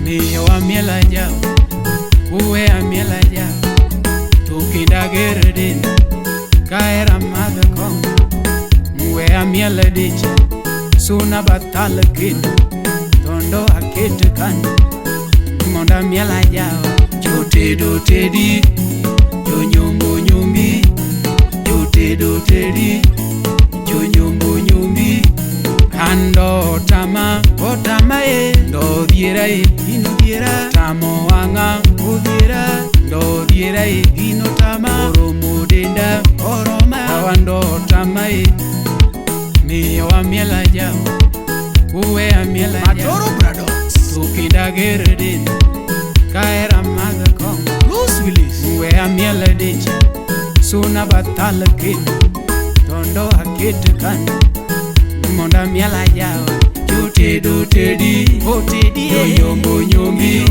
Miyo wa miela jao, uwe a miela jao, tukinda geredin, kaera madhe kong, uwe a miela dicha, suna batala kino, tondo akete kando, monda miela jao, jotedo tedi, jo nyombo nyombi, jotedo tedi, jo nyombo nyombi, ando tama, otama e, ndo diera e, ino diera, tamo wanga, udiera, ndo diera e, ino tama, oromo denda, oroma, awando tama e, miyo wa miela jao, uwe a miela jao, Matoro Brothers, tukinda geredin, kaera madhe kong, Bruce Willis, uwe a miela dicha, suna batala kino, tondo akete kando, monda miela jao, jotedo tedi, Otedi, jo nyombo nyombi,